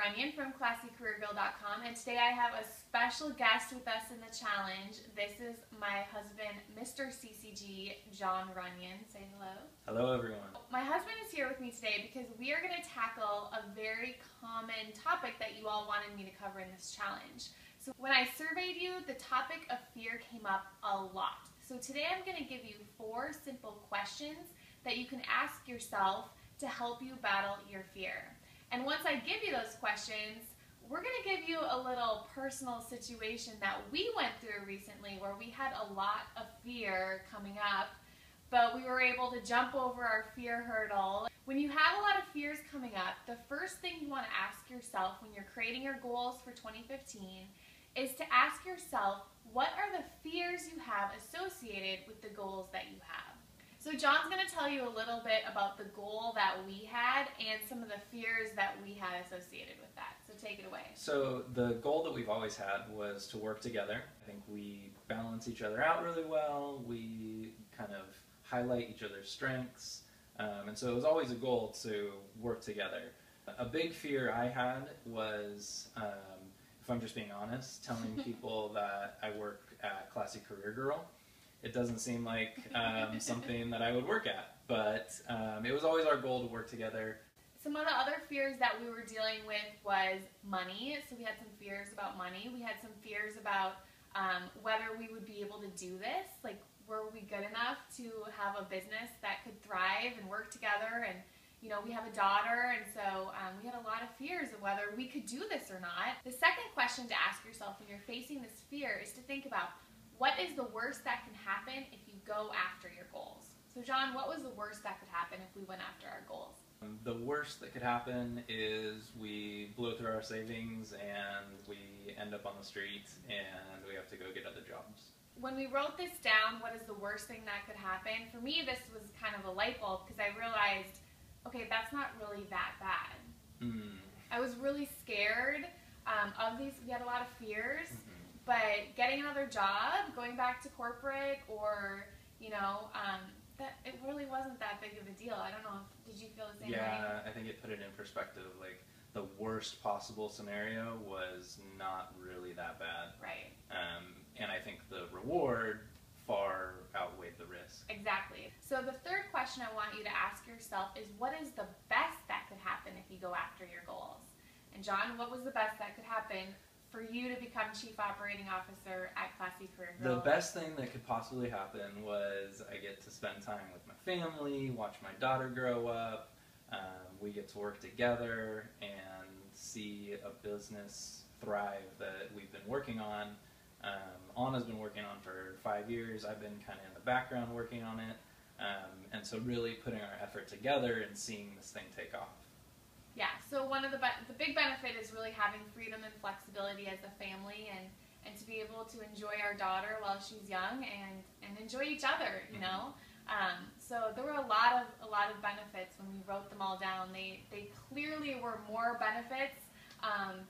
Runyon from ClassyCareerGirl.com, and today I have a special guest with us in the challenge. This is my husband, Mr. CCG, John Runyon. Say hello. Hello, everyone. My husband is here with me today because we are going to tackle a very common topic that you all wanted me to cover in this challenge. So when I surveyed you, the topic of fear came up a lot. So today I'm going to give you 4 simple questions that you can ask yourself to help you battle your fear. And once I give you those questions, we're going to give you a little personal situation that we went through recently where we had a lot of fear coming up, but we were able to jump over our fear hurdle. When you have a lot of fears coming up, the first thing you want to ask yourself when you're creating your goals for 2015 is to ask yourself, what are the fears you have associated with the goals that you have? So John's going to tell you a little bit about the goal that we had and some of the fears that we had associated with that. So take it away. So the goal that we've always had was to work together. I think we balance each other out really well. We kind of highlight each other's strengths. And so it was always a goal to work together. A big fear I had was, if I'm just being honest, telling people that I work at Classy Career Girl. It doesn't seem like something that I would work at, but it was always our goal to work together. Some of the other fears that we were dealing with was money. So we had some fears about money. We had some fears about whether we would be able to do this. Like, were we good enough to have a business that could thrive and work together? And you know, we have a daughter, and so we had a lot of fears of whether we could do this or not. The second question to ask yourself when you're facing this fear is to think about, what is the worst that can happen if you go after your goals? So John, what was the worst that could happen if we went after our goals? The worst that could happen is we blow through our savings and we end up on the street and we have to go get other jobs. When we wrote this down, what is the worst thing that could happen? For me, this was kind of a light bulb because I realized, okay, that's not really that bad. I was really scared of these. We had a lot of fears. But getting another job, going back to corporate, or, you know, that it really wasn't that big of a deal. I don't know, did you feel the same way? Yeah, I think it put it in perspective. Like, the worst possible scenario was not really that bad. Right. And I think the reward far outweighed the risk. Exactly. So the third question I want you to ask yourself is, what is the best that could happen if you go after your goals? And John, what was the best that could happen for you to become Chief Operating Officer at Classy Career Girl? The best thing that could possibly happen was I get to spend time with my family, watch my daughter grow up, we get to work together and see a business thrive that we've been working on. Anna's been working on for 5 years, I've been kind of in the background working on it, and so really putting our effort together and seeing this thing take off. Yeah, so one of the big benefit is really having freedom and flexibility as a family, and to be able to enjoy our daughter while she's young and enjoy each other, you know. So there were a lot of benefits when we wrote them all down. They clearly were more benefits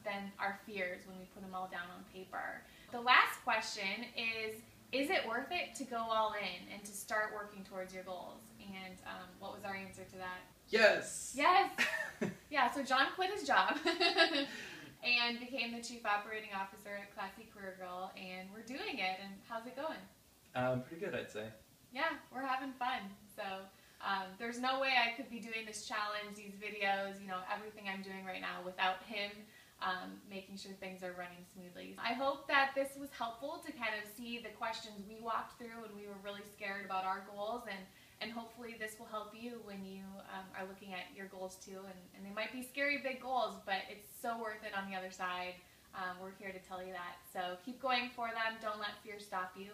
than our fears when we put them all down on paper. The last question is it worth it to go all in and to start working towards your goals? And what was our answer to that? Yes! Yes! Yeah, so John quit his job and became the Chief Operating Officer at Classy Career Girl, and we're doing it. And how's it going? Pretty good, I'd say. Yeah, we're having fun. So there's no way I could be doing this challenge, these videos, you know, everything I'm doing right now without him making sure things are running smoothly. I hope that this was helpful to kind of see the questions we walked through when we were really scared about our goals, and hopefully this will help you when you are looking at your goals too. And they might be scary big goals, but it's so worth it on the other side. We're here to tell you that. So keep going for them. Don't let fear stop you.